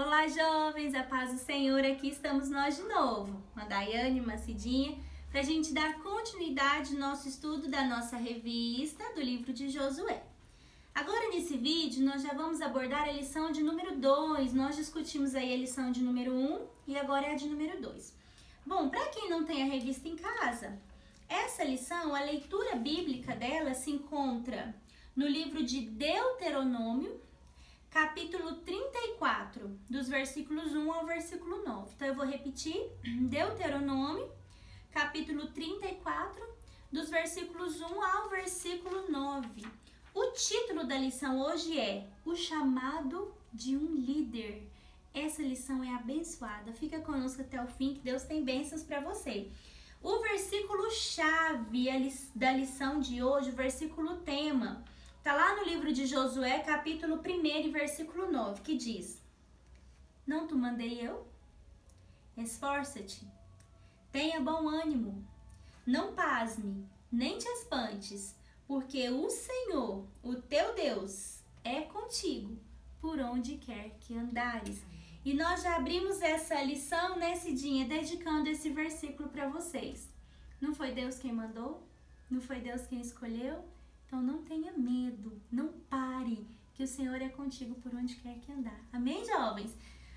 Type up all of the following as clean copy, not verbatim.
Olá, jovens, a paz do Senhor, aqui estamos nós de novo, com a Daiane e Macidinha, para a gente dar continuidade no nosso estudo da nossa revista do livro de Josué. Agora, nesse vídeo, nós já vamos abordar a lição de número 2, nós discutimos aí a lição de número 1 e agora é a de número 2. Bom, para quem não tem a revista em casa, essa lição, a leitura bíblica dela se encontra no livro de Deuteronômio, capítulo 34, dos versículos 1 ao versículo 9. Então, eu vou repetir, Deuteronômio, capítulo 34, dos versículos 1 ao versículo 9. O título da lição hoje é O Chamado de um Líder. Essa lição é abençoada. Fica conosco até o fim, que Deus tem bênçãos para você. O versículo-chave da lição de hoje, o versículo tema, está lá no livro de Josué, capítulo 1 e versículo 9, que diz: Não te mandei eu? Esforça-te, tenha bom ânimo, não pasme, nem te espantes, porque o Senhor, o teu Deus, é contigo por onde quer que andares. E nós já abrimos essa lição, né, Cidinha, dedicando esse versículo para vocês. Não foi Deus quem mandou? Não foi Deus quem escolheu? Então não tenha medo, não pare, que o Senhor é contigo por onde quer que andar. Amém, jovens?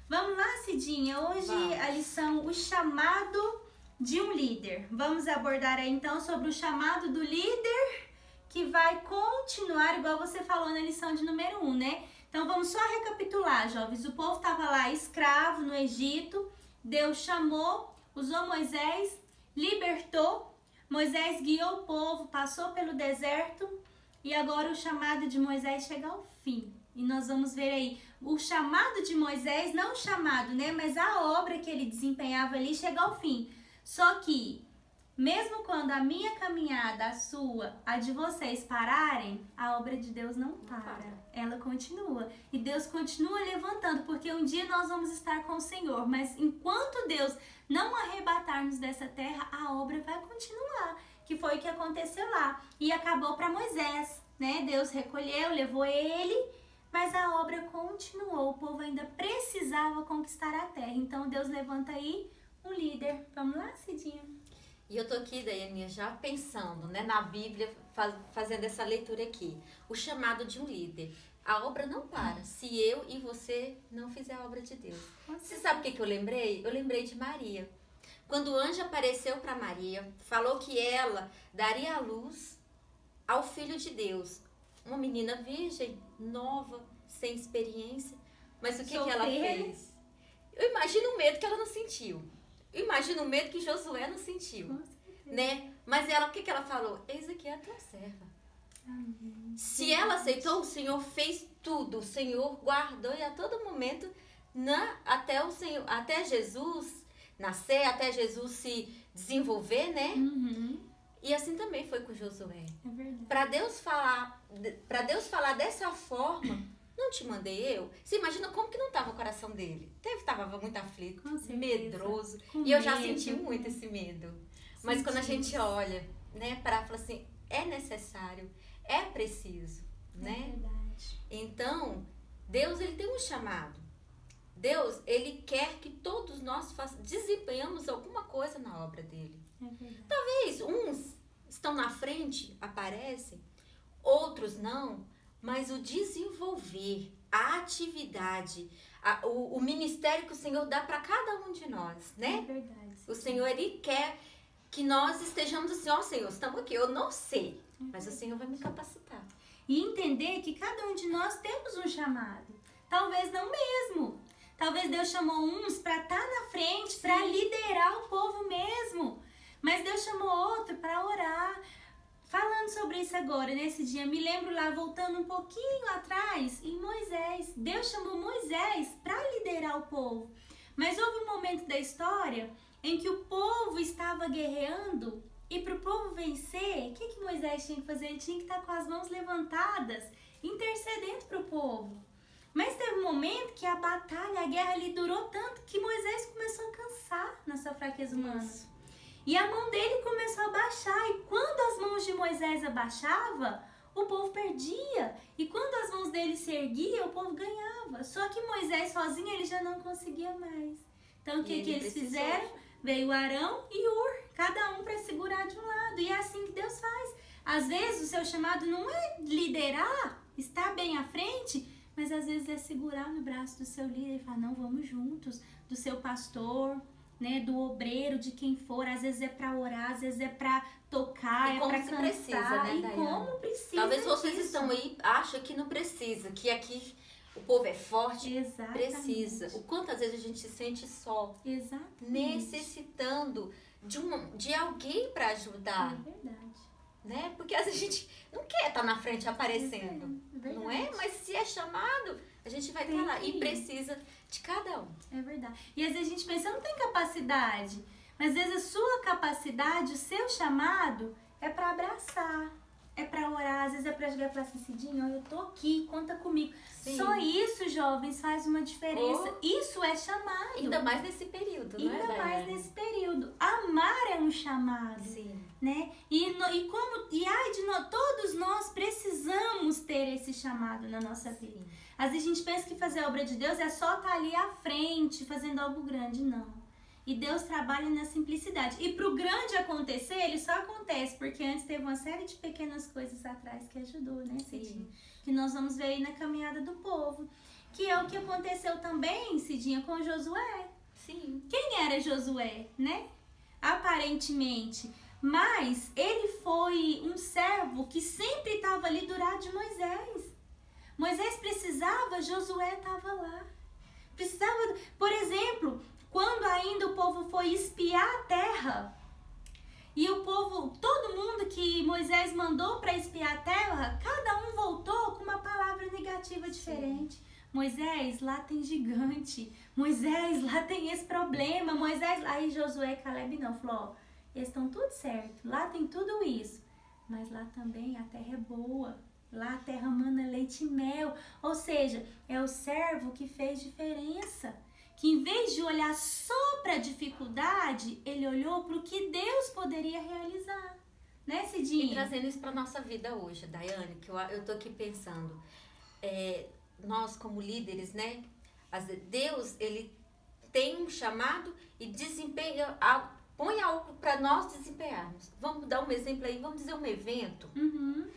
Vamos lá, Cidinha, hoje a lição, o chamado de um líder. Vamos abordar aí então sobre o chamado do líder, que vai continuar, igual você falou na lição de número 1, né? Então vamos só recapitular, jovens. O povo estava lá escravo no Egito, Deus chamou, usou Moisés, libertou, Moisés guiou o povo, passou pelo deserto e agora o chamado de Moisés chega ao fim. E nós vamos ver aí o chamado de Moisés, não o chamado, né? Mas a obra que ele desempenhava ali chega ao fim. Só que, mesmo quando a minha caminhada, a sua, a de vocês pararem, a obra de Deus não para. Ela continua. E Deus continua levantando, porque um dia nós vamos estar com o Senhor. Mas enquanto Deus não arrebatar-nos dessa terra, a obra vai continuar. Que foi o que aconteceu lá. E acabou para Moisés, né? Deus recolheu, levou ele, mas a obra continuou. O povo ainda precisava conquistar a terra. Então Deus levanta aí um líder. Vamos lá, Cidinha? E eu tô aqui, Daiane, já pensando, né, na Bíblia, fazendo essa leitura aqui. O chamado de um líder. A obra não para se eu e você não fizer a obra de Deus. Você sabe o que eu lembrei? Eu lembrei de Maria. Quando o anjo apareceu para Maria, falou que ela daria a luz ao Filho de Deus. Uma menina virgem, nova, sem experiência. Mas o que ela fez? Eu imagino o medo que ela não sentiu. Eu imagino o medo que Josué não sentiu, né? Mas ela, o que ela falou? Eis aqui a tua serva. Amém. Se ela aceitou, o Senhor fez tudo. O Senhor guardou e a todo momento, até Jesus nascer, até Jesus se desenvolver, né? Uhum. E assim também foi com Josué. É verdade. Para Deus falar dessa forma, não te mandei eu? Você imagina como que não estava o coração dele? Estava muito aflito, medroso. E eu já senti muito esse medo. Mas quando a gente olha, né, para falar assim, é necessário, é preciso, né? É verdade. Então, Deus, ele tem um chamado. Deus, ele quer que todos nós desempenhamos alguma coisa na obra dele. É verdade. Talvez uns estão na frente, aparecem, outros não. Mas o desenvolver, a atividade, o ministério que o Senhor dá para cada um de nós, né? É verdade. O Senhor, ele quer que nós estejamos assim, ó Senhor, estamos aqui, eu não sei, mas o Senhor vai me capacitar. E entender que cada um de nós temos um chamado. Talvez não mesmo. Talvez Deus chamou uns para estar na frente, para liderar o povo mesmo. Mas Deus chamou outro para orar. Falando sobre isso agora, nesse dia, me lembro lá, voltando um pouquinho atrás, em Moisés. Deus chamou Moisés para liderar o povo. Mas houve um momento da história em que o povo estava guerreando e para o povo vencer, o que Moisés tinha que fazer? Ele tinha que estar com as mãos levantadas, intercedendo para o povo. Mas teve um momento que a batalha, a guerra ali durou tanto que Moisés começou a cansar na sua fraqueza humana. E a mão dele começou a baixar. E quando as mãos de Moisés abaixavam, o povo perdia. E quando as mãos dele se erguiam, o povo ganhava. Só que Moisés sozinho, ele já não conseguia mais. Então, o que eles fizeram? Veio Arão e Hur, cada um para segurar de um lado. E é assim que Deus faz. Às vezes, o seu chamado não é liderar, estar bem à frente, mas às vezes é segurar no braço do seu líder e falar, não, vamos juntos, do seu pastor, né, do obreiro, de quem for. Às vezes é para orar, às vezes é para tocar, é para cantar. Precisa, né, e Daiane? como precisa. Talvez vocês disso. estão aí, acham que não precisa, que aqui o povo é forte. Exatamente. Precisa. O quantas vezes a gente se sente só. Exatamente. Necessitando de alguém para ajudar. É verdade. Né? Porque às vezes a gente não quer estar na frente aparecendo. Não é? Mas se é chamado, a gente vai estar lá. E precisa de cada um. É verdade. E às vezes a gente pensa, eu não tenho capacidade. Mas às vezes a sua capacidade, o seu chamado é para abraçar. É para orar, às vezes é para chegar e falar assim, Cidinha, eu tô aqui, conta comigo. Sim. Só isso, jovens, faz uma diferença. Isso é chamado. Ainda mais nesse período, não é, Ainda mais nesse período. Amar é um chamado. Sim. Né? Todos nós precisamos ter esse chamado na nossa vida. Sim. Às vezes a gente pensa que fazer a obra de Deus é só estar ali à frente, fazendo algo grande. Não. E Deus trabalha na simplicidade. E para o grande acontecer, ele só acontece porque antes teve uma série de pequenas coisas atrás que ajudou, né, Cidinha? Que nós vamos ver aí na caminhada do povo. Que é o que aconteceu também, Cidinha, com Josué. Sim. Quem era Josué, né? Aparentemente. Mas ele foi um servo que sempre estava ali do lado de Moisés. Moisés precisava, Josué estava lá. Precisava, por exemplo, quando ainda o povo foi espiar a terra, e o povo, todo mundo que Moisés mandou para espiar a terra, cada um voltou com uma palavra negativa diferente. Sim. Moisés, lá tem gigante. Moisés, lá tem esse problema. Moisés, aí Josué e Caleb não, falou, ó, eles estão tudo certo, lá tem tudo isso, mas lá também a terra é boa. Lá a terra mana leite e mel. Ou seja, é o servo que fez diferença. Que em vez de olhar só para a dificuldade, ele olhou para o que Deus poderia realizar. Né, Cidinha? E trazendo isso para nossa vida hoje, Daiane, que eu tô aqui pensando. Nós como líderes, né? Deus, ele tem um chamado e desempenha, põe algo para nós desempenharmos. Vamos dar um exemplo aí, vamos dizer um evento. Uhum.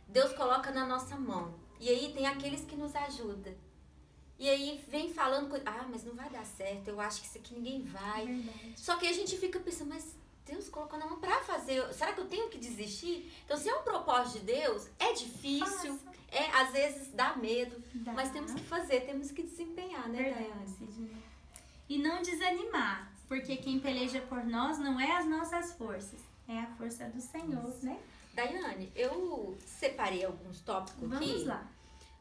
Deus coloca na nossa mão. E aí tem aqueles que nos ajudam. E aí vem falando, mas não vai dar certo, eu acho que isso aqui ninguém vai. Verdade. Só que a gente fica pensando, mas Deus colocou na mão pra fazer, será que eu tenho que desistir? Então se é um propósito de Deus, é difícil, às vezes dá medo, mas temos que fazer, temos que desempenhar, né, Daiane? E não desanimar, porque quem peleja por nós não é as nossas forças, é a força do Senhor, isso. Né? Daiane, eu separei alguns tópicos aqui. Vamos lá.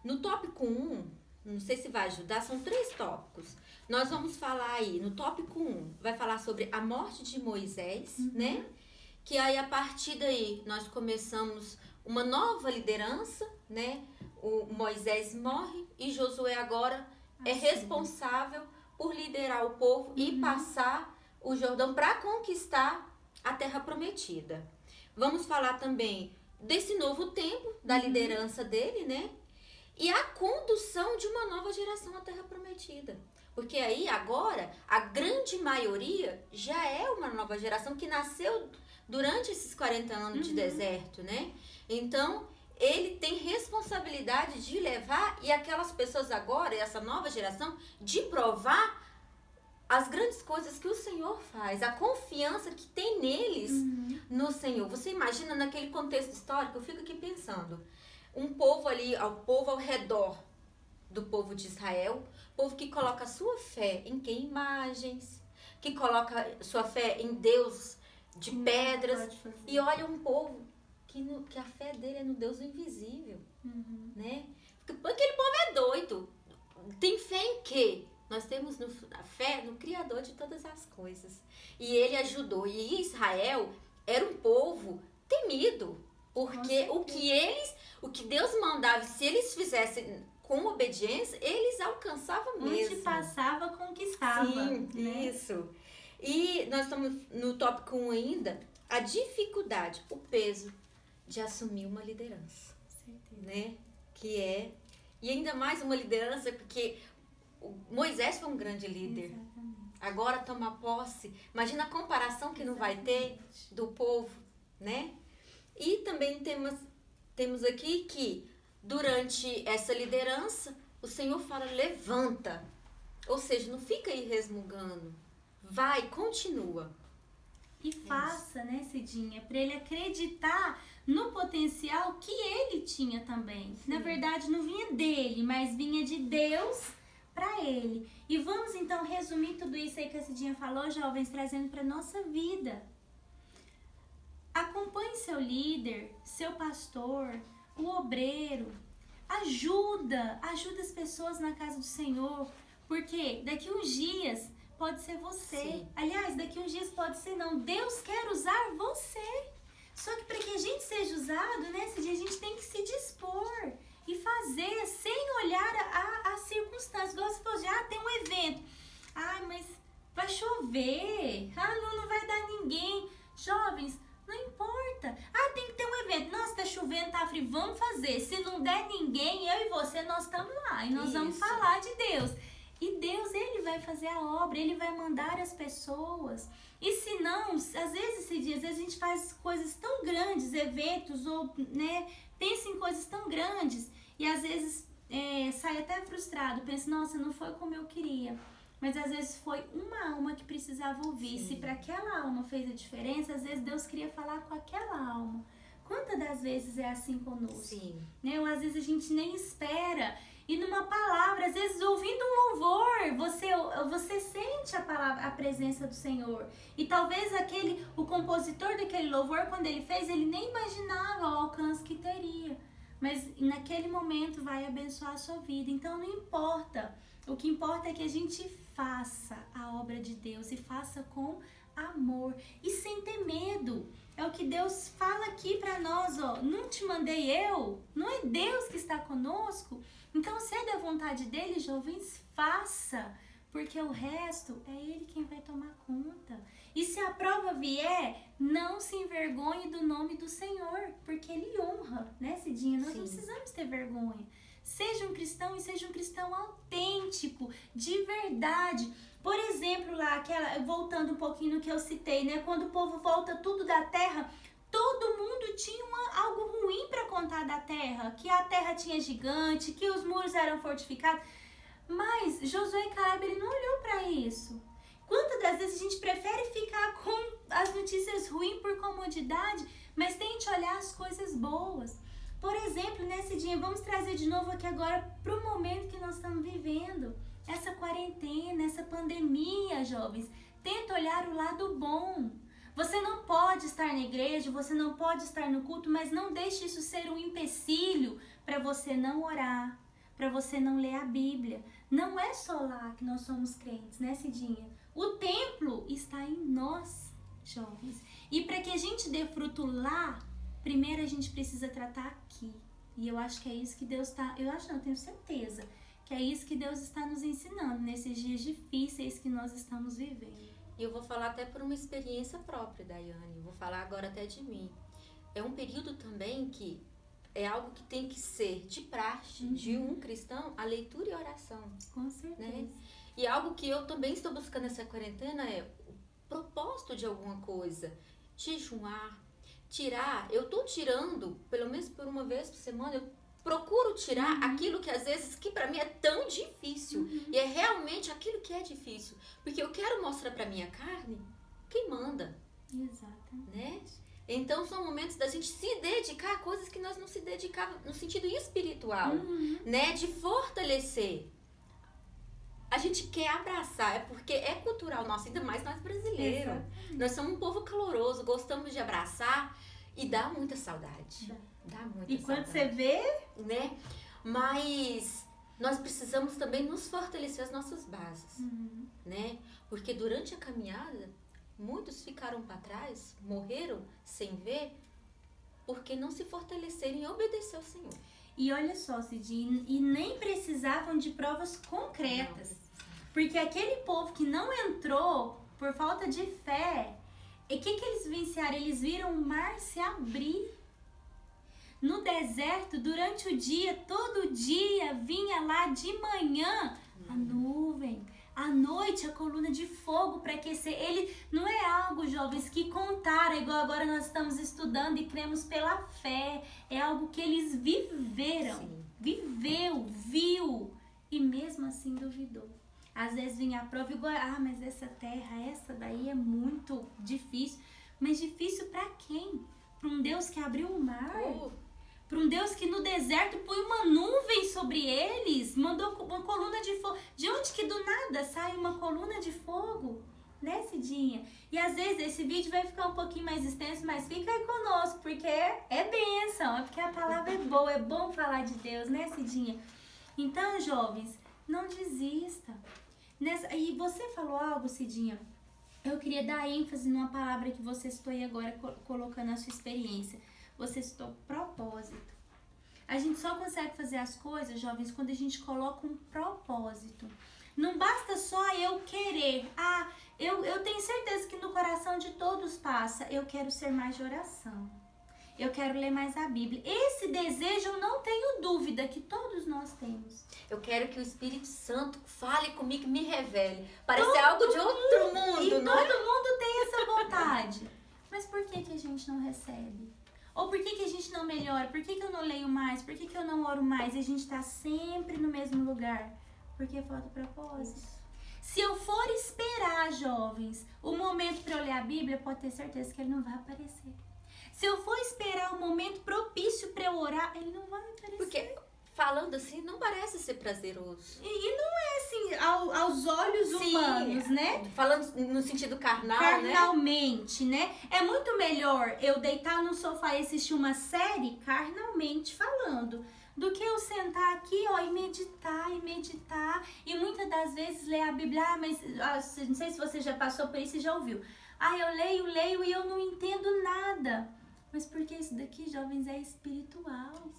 No tópico 1, não sei se vai ajudar, são 3 tópicos. Nós vamos falar aí, no tópico 1, vai falar sobre a morte de Moisés, né? Que aí, a partir daí, nós começamos uma nova liderança, né? O Moisés morre e Josué agora é responsável por liderar o povo e passar o Jordão para conquistar a terra prometida. Vamos falar também desse novo tempo, da liderança dele, né? E a condução de uma nova geração à terra prometida. Porque aí, agora, a grande maioria já é uma nova geração que nasceu durante esses 40 anos de deserto, né? Então, ele tem responsabilidade de levar, e aquelas pessoas agora, essa nova geração, de provar as grandes coisas que o Senhor faz, a confiança que tem neles no Senhor. Você imagina naquele contexto histórico, eu fico aqui pensando, um povo ali, o povo ao redor do povo de Israel, povo que coloca sua fé em que? Imagens, que coloca sua fé em Deus de pedras, e olha um povo que a fé dele é no Deus invisível, né? Aquele povo é doido. Tem fé em quê? Nós temos a fé no Criador de todas as coisas. E ele ajudou. E Israel era um povo temido. Porque o que Deus mandava, se eles fizessem com obediência, eles alcançavam mesmo. Onde passava, conquistava. Sim, né? Isso. E nós estamos no tópico 1 ainda, a dificuldade, o peso de assumir uma liderança. Sim. né? Que é, e ainda mais uma liderança, porque Moisés foi um grande líder. Exatamente. Agora tomar posse, imagina a comparação que não vai ter do povo, né? E também temos aqui que durante essa liderança, o Senhor fala, levanta. Ou seja, não fica aí resmungando. Vai, continua. E faça, né, Cidinha, para ele acreditar no potencial que ele tinha também. Sim. Na verdade, não vinha dele, mas vinha de Deus para ele. E vamos então resumir tudo isso aí que a Cidinha falou, jovens, trazendo para nossa vida. Acompanhe seu líder, seu pastor, o obreiro. Ajuda as pessoas na casa do Senhor, porque daqui uns dias pode ser você. Sim. Aliás, daqui uns dias pode ser não. Deus quer usar você. Só que para que a gente seja usado, né, esse dia a gente tem que se dispor e fazer sem olhar a circunstâncias. Igual você falou, tem um evento. Ai, mas vai chover. Não vai dar ninguém. Jovens, não importa. Tem que ter um evento. Nossa, tá chovendo, tá frio, vamos fazer. Se não der ninguém, eu e você, nós estamos lá. E nós vamos falar de Deus. E Deus, ele vai fazer a obra, ele vai mandar as pessoas. E se não, às vezes a gente faz coisas tão grandes, eventos, ou, né, pensa em coisas tão grandes, e às vezes sai até frustrado, pensa, nossa, não foi como eu queria. Mas às vezes foi uma alma que precisava ouvir. Sim. Se para aquela alma fez a diferença, às vezes Deus queria falar com aquela alma. Quantas das vezes é assim conosco? Sim. Né? Ou às vezes a gente nem espera. E numa palavra, às vezes ouvindo um louvor, você sente a palavra, a presença do Senhor. E talvez o compositor daquele louvor, quando ele fez, ele nem imaginava o alcance que teria. Mas naquele momento vai abençoar a sua vida. Então não importa. O que importa é que a gente faça a obra de Deus e faça com amor e sem ter medo. É o que Deus fala aqui para nós, ó. Não te mandei eu? Não é Deus que está conosco? Então, se é da vontade dele, jovens, faça, porque o resto é ele quem vai tomar conta. E se a prova vier, não se envergonhe do nome do Senhor, porque ele honra, né, Cidinha? Nós não precisamos ter vergonha. Seja um cristão e seja um cristão autêntico, de verdade. Por exemplo, lá, voltando um pouquinho no que eu citei, né? Quando o povo volta tudo da terra, todo mundo tinha algo ruim para contar da terra, que a terra tinha gigante, que os muros eram fortificados. Mas Josué e Caleb, ele não olhou para isso. Quantas das vezes a gente prefere ficar com as notícias ruins por comodidade, mas tente olhar as coisas boas. Por exemplo, nesse dia, vamos trazer de novo aqui agora para o momento que nós estamos vivendo. Essa quarentena, essa pandemia, jovens. Tenta olhar o lado bom. Você não pode estar na igreja, você não pode estar no culto, mas não deixe isso ser um empecilho para você não orar, para você não ler a Bíblia. Não é só lá que nós somos crentes, né, Cidinha? O templo está em nós, jovens. E para que a gente dê fruto lá, primeiro a gente precisa tratar aqui. E eu acho que é isso que Deus está... Eu tenho certeza que é isso que Deus está nos ensinando nesses dias difíceis que nós estamos vivendo. E eu vou falar até por uma experiência própria, Daiane. Vou falar agora até de mim. É um período também que é algo que tem que ser de praxe de um cristão, a leitura e a oração. Com certeza. Né? E algo que eu também estou buscando nessa quarentena é o propósito de alguma coisa. Jejuar, tirar. Eu estou tirando, pelo menos por uma vez por semana, eu procuro tirar aquilo que às vezes, que para mim é tão difícil. E é realmente aquilo que é difícil. Porque eu quero mostrar para minha carne quem manda. Exatamente. Né? Então são momentos da gente se dedicar a coisas que nós não se dedicávamos no sentido espiritual. Né? De fortalecer. A gente quer abraçar, é porque é cultural nosso, ainda mais nós brasileiros. Exatamente. Nós somos um povo caloroso, gostamos de abraçar e dá muita saudade. Dá muita e saudade. quando você vê... Né? Mas nós precisamos também nos fortalecer as nossas bases. Né? Porque durante a caminhada, muitos ficaram para trás, morreram sem ver, porque não se fortaleceram em obedecer ao Senhor. E olha só, Cidinha, e nem precisavam de provas concretas. Porque aquele povo que não entrou por falta de fé, e o que eles vivenciaram? Eles viram o mar se abrir. No deserto, durante o dia, todo dia, vinha lá de manhã a nuvem. À noite, a coluna de fogo para aquecer. Ele não é algo, jovens, que contaram, igual agora nós estamos estudando e cremos pela fé. É algo que eles viveram. Sim. Viveu, viu. E mesmo assim duvidou. Às vezes vinha a prova igual, mas essa terra, essa daí é muito difícil. Mas difícil para quem? Para um Deus que abriu o mar? Para um Deus que no deserto põe uma nuvem sobre eles, mandou uma coluna de fogo. De onde que do nada sai uma coluna de fogo? Né, Cidinha? E às vezes esse vídeo vai ficar um pouquinho mais extenso, mas fica aí conosco, porque é bênção, é porque a palavra é boa, é bom falar de Deus, né, Cidinha? Então, jovens, não desista. E você falou algo, Cidinha? Eu queria dar ênfase numa palavra que você citou aí agora, colocando a sua experiência. Você citou propósito. A gente só consegue fazer as coisas, jovens, quando a gente coloca um propósito. Não basta só eu querer. Eu tenho certeza que no coração de todos passa. Eu quero ser mais de oração. Eu quero ler mais a Bíblia. Esse desejo eu não tenho dúvida que todos nós temos. Eu quero que o Espírito Santo fale comigo e me revele. Parece algo de outro mundo, e não é? todo mundo tem essa vontade. Mas por que a gente não recebe? Ou por que a gente não melhora? Por que eu não leio mais? Por que eu não oro mais? E a gente está sempre no mesmo lugar? Porque falta propósito. Se eu for esperar, jovens, o momento para eu ler a Bíblia, pode ter certeza que ele não vai aparecer. Se eu for esperar o momento propício para eu orar, ele não vai aparecer. Porque falando assim, não parece ser prazeroso. E não é assim, aos olhos humanos, né? Falando no sentido carnal, carnalmente, né? É muito melhor eu deitar no sofá e assistir uma série, carnalmente falando, do que eu sentar aqui, ó, e meditar. E muitas das vezes ler a Bíblia, mas não sei se você já passou por isso e já ouviu. Eu leio e eu não entendo nada. Mas porque isso daqui, jovens, é espiritual.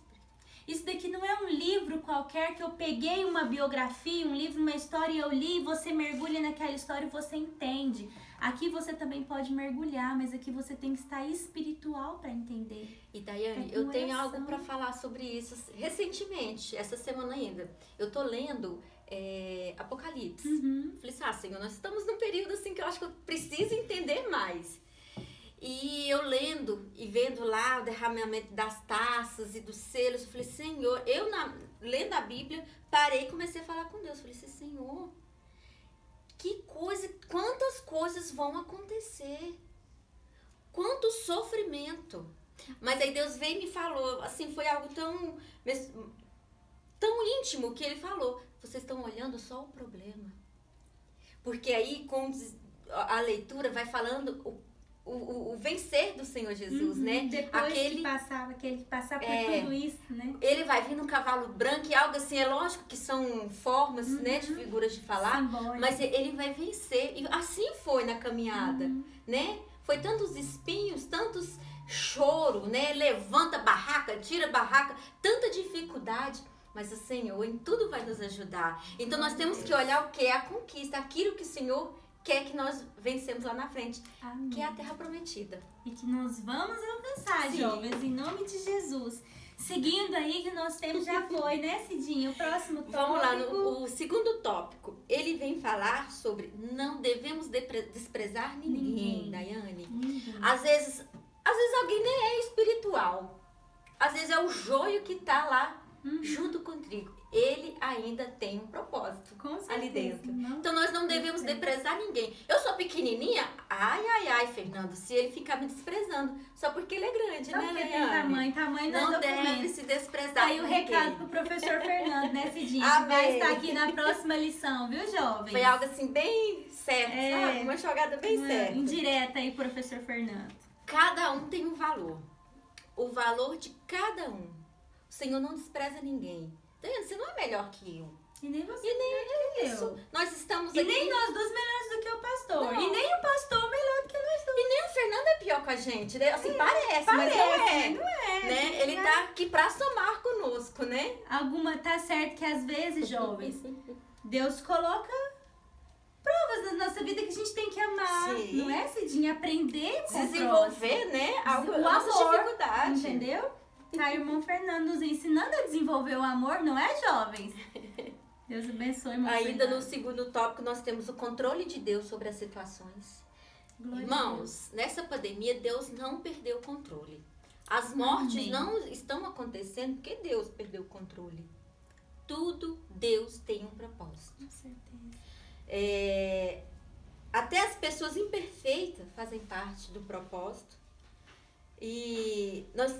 Isso daqui não é um livro qualquer que eu peguei uma biografia, um livro, uma história e eu li, você mergulha naquela história e você entende. Aqui você também pode mergulhar, mas aqui você tem que estar espiritual para entender. E Daiane, eu tenho algo para falar sobre isso recentemente, essa semana ainda. Eu tô lendo Apocalipse. Falei assim, Senhor, nós estamos num período assim que eu acho que eu preciso entender mais. E eu lendo e vendo lá o derramamento das taças e dos selos, eu falei, Senhor, lendo a Bíblia, parei e comecei a falar com Deus. Eu falei assim, Senhor, quantas coisas vão acontecer? Quanto sofrimento. Mas aí Deus veio e me falou, assim, foi algo tão íntimo que ele falou, vocês estão olhando só o problema. Porque aí com a leitura vai falando o vencer do Senhor Jesus, né? Depois aquele que passar por tudo isso, né? Ele vai vir num cavalo branco e algo assim, é lógico que são formas, né, de figuras de falar, simbólico. Mas ele vai vencer. E assim foi na caminhada, né? Foi tantos espinhos, tantos choro, né? Levanta barraca, tira barraca, tanta dificuldade. Mas o Senhor em tudo vai nos ajudar. Então nós temos que olhar o que é a conquista, aquilo que o Senhor quer que nós vencemos lá na frente, Amém. Que é a terra prometida. E que nós vamos alcançar, Sim. jovens, em nome de Jesus. Seguindo aí, que nosso tempo já foi, né, Cidinha? O próximo tópico. Vamos lá, o segundo tópico. Ele vem falar sobre não devemos desprezar ninguém. Daiane. Às vezes alguém nem é espiritual. Às vezes é o joio que tá lá junto com o trigo. Ele ainda tem um propósito ali dentro. Então nós não devemos desprezar ninguém. Eu sou pequenininha, Fernando, se ele ficar me desprezando, só porque ele é grande, só né, porque Leane? Tamanho não deve se desprezar. Aí o recado pro professor Fernando, né, Cidinha? Que vai estar aqui na próxima lição, viu, jovens? Foi algo assim bem certo, sabe? Uma jogada bem certa. Indireta aí, professor Fernando. Cada um tem um valor. O valor de cada um. O Senhor não despreza ninguém. Daiane, você não é melhor que eu. E nem você e nem melhor que isso. eu. Nós estamos e aqui... nem nós duas melhores do que o pastor. Não. E nem o pastor melhor do que nós duas. E nem o Fernando é pior que a gente, né? Assim, parece, mas não é. Não é. Né? Ele tá aqui pra somar conosco, né? Tá certo que às vezes, jovens, Deus coloca provas na nossa vida que a gente tem que amar. Sim. Não é, Cidinha? Aprender com desenvolver, né? Nossas dificuldades. Entendeu? Tá, irmão Fernando nos ensinando a desenvolver o amor, não é, jovens? Deus abençoe, irmão Ainda Fernando. no segundo tópico, nós temos o controle de Deus sobre as situações. Glória a Irmãos, nessa pandemia, Deus não perdeu o controle. As mortes Amém. não estão acontecendo porque Deus perdeu o controle. Tudo Deus tem um propósito. Com certeza. Até as pessoas imperfeitas fazem parte do propósito. E nós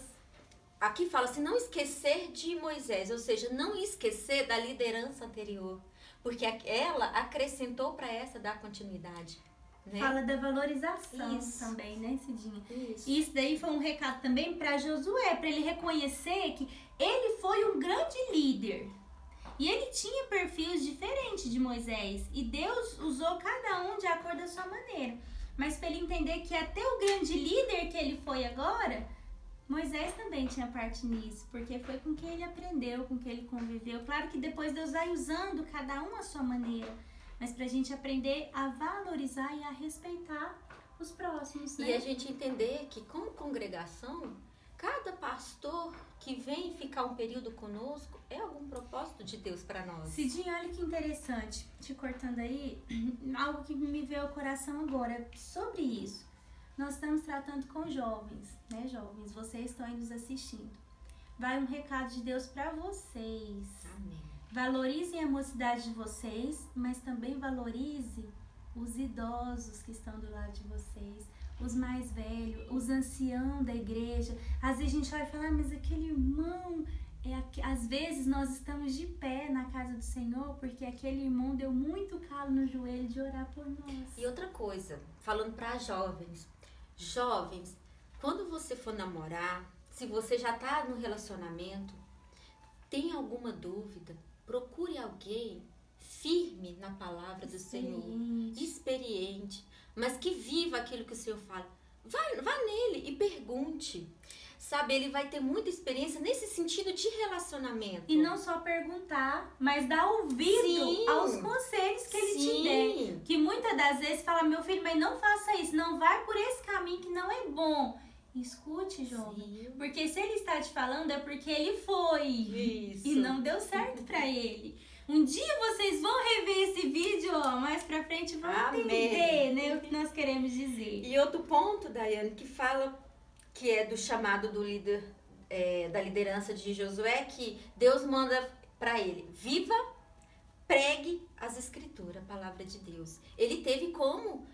aqui fala assim, não esquecer de Moisés, ou seja, não esquecer da liderança anterior, porque ela acrescentou para essa dar continuidade. Né? Fala da valorização Isso. também, né, Cidinha? Isso. E isso daí foi um recado também para Josué, para ele reconhecer que ele foi um grande líder. E ele tinha perfis diferentes de Moisés. E Deus usou cada um de acordo com a sua maneira. Mas para ele entender que até o grande líder que ele foi agora, Moisés também tinha parte nisso. Porque foi com quem ele aprendeu, com quem ele conviveu. Claro que depois Deus vai usando cada um à sua maneira. Mas pra gente aprender a valorizar e a respeitar os próximos, né? E a gente entender que como congregação, cada pastor que vem ficar um período conosco é algum propósito de Deus para nós. Cidinha, olha que interessante, te cortando aí, algo que me veio ao coração agora sobre isso. Nós estamos tratando com jovens, né, jovens? Vocês estão aí nos assistindo. Vai um recado de Deus para vocês. Amém. Valorizem a mocidade de vocês, mas também valorize os idosos que estão do lado de vocês, os mais velhos, os anciãos da igreja. Às vezes a gente vai falar, mas aquele irmão... às vezes nós estamos de pé na casa do Senhor porque aquele irmão deu muito calo no joelho de orar por nós. E outra coisa, falando para jovens. Jovens, quando você for namorar, se você já está no relacionamento, tem alguma dúvida, procure alguém firme na palavra do Senhor, experiente, mas que viva aquilo que o Senhor fala. Vá nele e pergunte. Sabe, ele vai ter muita experiência nesse sentido de relacionamento. E não só perguntar, mas dar ouvido Sim. aos conselhos que ele te Sim. der. Que muitas das vezes fala, meu filho, mas não faça isso, não vai por esse caminho que não é bom. Escute, jovem. Sim. Porque se ele está te falando é porque ele foi. Isso. E não deu certo pra ele. Um dia vocês vão rever esse vídeo, ó, mais pra frente vão Amém. entender, né, o que nós queremos dizer. E outro ponto, Daiane, que fala que é do chamado do líder, da liderança de Josué, que Deus manda para ele, viva, pregue as escrituras, a palavra de Deus. Ele teve como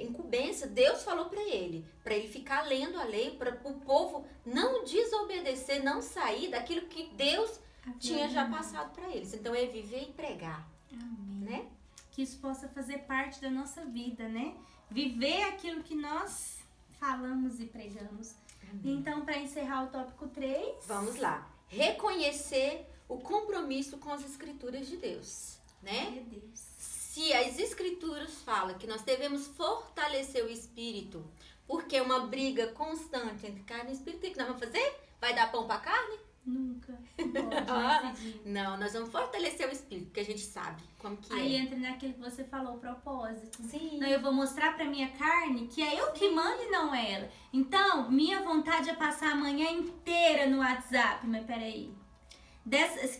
incumbência, Deus falou para ele ficar lendo a lei, para o povo não desobedecer, não sair daquilo que Deus tinha já passado para eles. Então é viver e pregar, Amém. né? Que isso possa fazer parte da nossa vida, né? Viver aquilo que nós falamos e pregamos. Amém. Então, para encerrar o tópico 3... Vamos lá. Reconhecer o compromisso com as escrituras de Deus, né? Meu Deus. Se as escrituras falam que nós devemos fortalecer o espírito, porque é uma briga constante entre carne e espírito, o que nós vamos fazer? Vai dar pão para carne? Nunca. Não pode decidir. Não, nós vamos fortalecer o espírito, porque a gente sabe como que Aí é. entra naquilo que você falou, o propósito. Sim. Não, eu vou mostrar pra minha carne que é eu que mando e não ela. Então, minha vontade é passar a manhã inteira no WhatsApp. Mas peraí.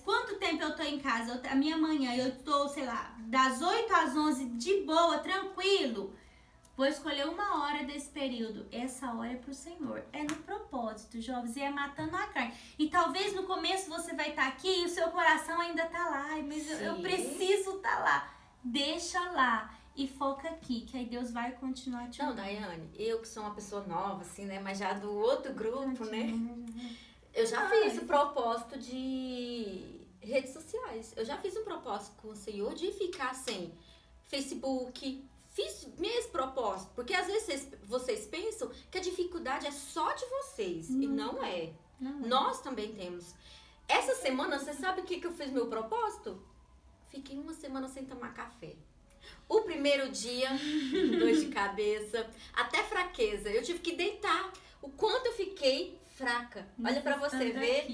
Quanto tempo eu tô em casa? A minha manhã, eu tô, sei lá, das 8 às 11 de boa, tranquilo. Vou escolher uma hora desse período. Essa hora é pro Senhor. É no propósito, jovens. E é matando a carne. E talvez no começo você vai estar aqui e o seu coração ainda tá lá. Ai, mas eu preciso tá lá. Deixa lá. E foca aqui, que aí Deus vai continuar te Não, amando. Daiane, eu que sou uma pessoa nova, assim, né? Mas já do outro grupo, né? Eu já fiz o propósito de redes sociais. Eu já fiz um propósito com o Senhor de ficar sem Facebook. Fiz mesmo propósito. Porque às vezes vocês pensam que a dificuldade é só de vocês. E não é. Não é. Nós também temos. Essa semana, você sabe o que eu fiz meu propósito? Fiquei uma semana sem tomar café. O primeiro dia, dor de cabeça, até fraqueza. Eu tive que deitar. O quanto eu fiquei fraca. Olha pra você ver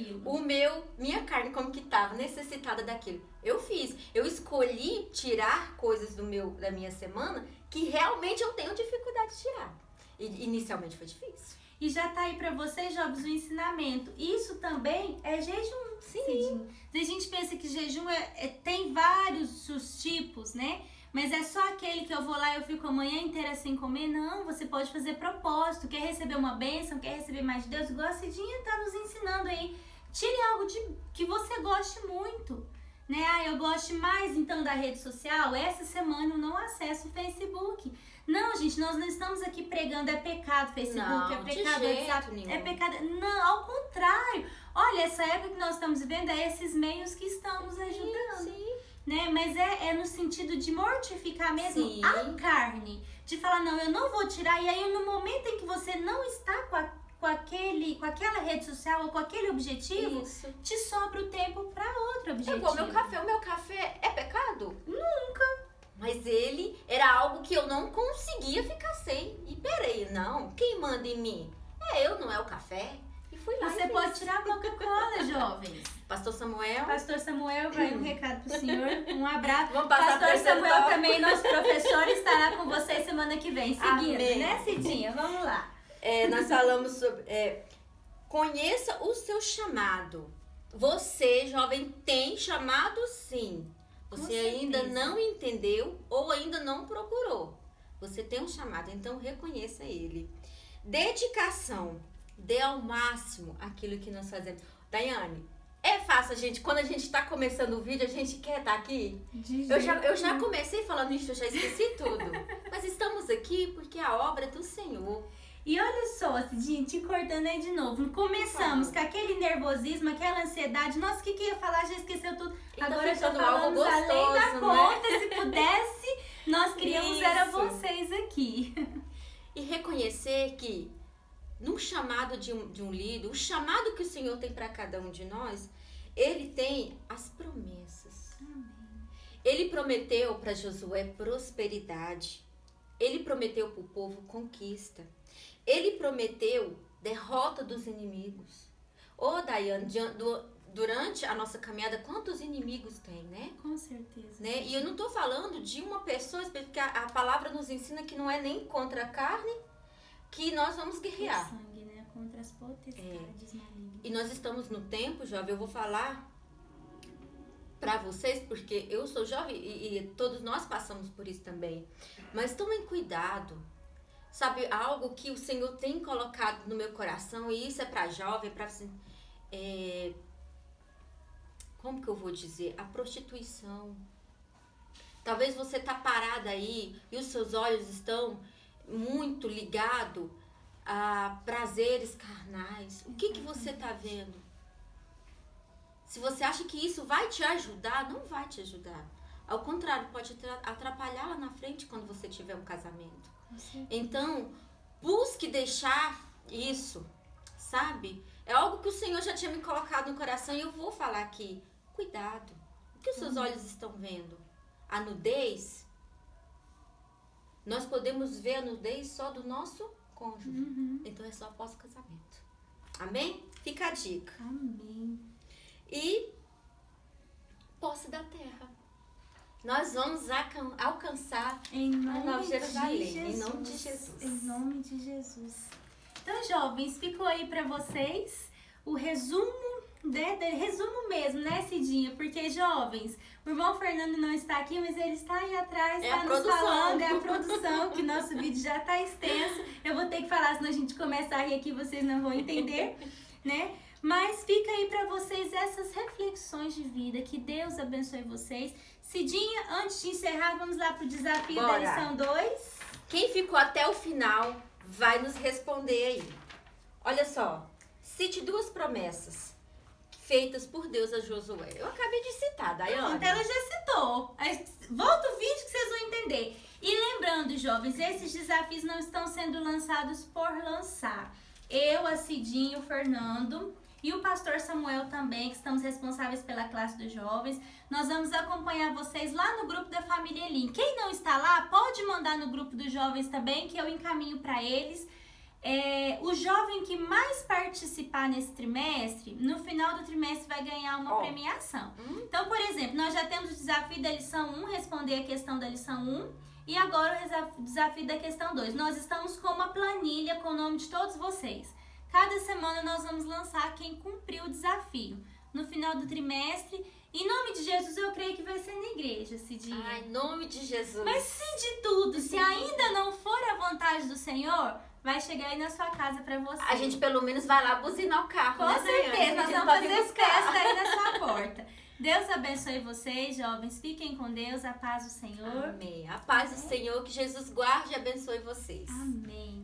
minha carne como que tava, necessitada daquilo. Eu fiz. Eu escolhi tirar coisas da minha semana que realmente eu tenho dificuldade de tirar. E inicialmente foi difícil. E já tá aí para vocês, jovens, o ensinamento. Isso também é jejum. Sim. A gente pensa que jejum tem vários tipos, né? Mas é só aquele que eu vou lá e eu fico a manhã inteira sem comer? Não, você pode fazer propósito. Quer receber uma bênção, quer receber mais de Deus? Igual a Cidinha tá nos ensinando aí. Tire algo que você goste muito. Né? Eu gosto mais então da rede social. Essa semana eu não acesso o Facebook. Não, gente, nós não estamos aqui pregando é pecado Facebook, não, é pecado WhatsApp, nenhum. é pecado. Não, ao contrário. Olha, essa época que nós estamos vivendo é esses meios que estão nos ajudando. Sim. Né? Mas é no sentido de mortificar mesmo Sim. a carne. De falar, não, eu não vou tirar. E aí no momento em que você não está com aquela rede social ou com aquele objetivo, te sobra o tempo para outro objetivo. É igual meu café. O meu café é pecado? Nunca. Mas ele era algo que eu não conseguia ficar sem. E peraí, não. Quem manda em mim? É eu, não é o café. E fui lá. Você pode tirar a Coca-Cola, jovens. Pastor Samuel, vai um recado pro senhor. Um abraço. Vamos passar Pastor Samuel top. também, nosso professor, estará com vocês semana que vem. Seguindo, Amém. né, Cidinha? Vamos lá. Nós falamos sobre... conheça o seu chamado. Você, jovem, tem chamado sim. Você ainda não entendeu ou ainda não procurou. Você tem um chamado, então reconheça ele. Dedicação. Dê ao máximo aquilo que nós fazemos. Daiane, é fácil, gente. Quando a gente está começando o vídeo, a gente quer estar aqui. Eu já comecei falando isso, eu já esqueci tudo. Mas estamos aqui porque a obra é do Senhor. E olha só, Cidinha, te cortando aí de novo. Começamos com aquele nervosismo, aquela ansiedade. Nossa, o que ia falar? Já esqueceu tudo. Então, agora já algo falamos gostoso, além da né? conta. Se pudesse, nós queríamos Isso. era vocês aqui. E reconhecer que no chamado de um líder, o chamado que o Senhor tem para cada um de nós, Ele tem as promessas. Amém. Ele prometeu para Josué prosperidade. Ele prometeu para o povo conquista. Ele prometeu derrota dos inimigos. Ô, Daiane, durante a nossa caminhada, quantos inimigos tem, né? Com certeza. Né? E eu não estou falando de uma pessoa específica, porque a palavra nos ensina que não é nem contra a carne que nós vamos guerrear. O sangue, né? Contra as potestades malignas. E nós estamos no tempo, jovem, eu vou falar para vocês, porque eu sou jovem e todos nós passamos por isso também. Mas tomem cuidado. Sabe, algo que o Senhor tem colocado no meu coração, e isso é para jovem, para como que eu vou dizer? A prostituição. Talvez você tá parada aí e os seus olhos estão muito ligados a prazeres carnais. O que você tá vendo? Se você acha que isso vai te ajudar, não vai te ajudar. Ao contrário, pode atrapalhar lá na frente quando você tiver um casamento. Então, busque deixar isso, sabe? É algo que o Senhor já tinha me colocado no coração e eu vou falar aqui. Cuidado. O que os seus olhos estão vendo? A nudez? Nós podemos ver a nudez só do nosso cônjuge. Então é só após o casamento. Amém? Fica a dica. Amém. E posse da terra. Nós vamos alcançar Em a nome Nova de Jerusalém. Jesus. Em nome de Jesus. Em nome de Jesus. Então, jovens, ficou aí pra vocês o resumo, resumo mesmo, né, Cidinha? Porque, jovens, o irmão Fernando não está aqui, mas ele está aí atrás, está nos falando, é a produção, que nosso vídeo já está extenso. Eu vou ter que falar, senão a gente começa a rir aqui, vocês não vão entender, né? Mas fica aí pra vocês essas reflexões de vida, que Deus abençoe vocês. Cidinha, antes de encerrar, vamos lá pro desafio da lição 2. Quem ficou até o final vai nos responder aí. Olha só, cite 2 promessas feitas por Deus a Josué. Eu acabei de citar, Daiane. Então ela já citou. Volta o vídeo que vocês vão entender. E lembrando, jovens, esses desafios não estão sendo lançados por lançar. Eu, a Cidinha, o Fernando e o pastor Samuel também, que estamos responsáveis pela classe dos jovens. Nós vamos acompanhar vocês lá no grupo da família Elim. Quem não está lá, pode mandar no grupo dos jovens também, que eu encaminho para eles. O jovem que mais participar nesse trimestre, no final do trimestre vai ganhar uma premiação. Então, por exemplo, nós já temos o desafio da lição 1, responder a questão da lição 1. E agora o desafio da questão 2. Nós estamos com uma planilha com o nome de todos vocês. Cada semana nós vamos lançar quem cumpriu o desafio. No final do trimestre, em nome de Jesus, eu creio que vai ser na igreja, Cidinha. Ai, em nome de Jesus. Mas se de tudo, se ainda não for a vontade do Senhor, vai chegar aí na sua casa pra você. A gente pelo menos vai lá buzinar o carro, Com né, certeza, Daiane? nós vamos fazer festa aí na sua porta. Deus abençoe vocês, jovens. Fiquem com Deus, a paz do Senhor. Amém. A paz do Senhor, que Jesus guarde e abençoe vocês. Amém.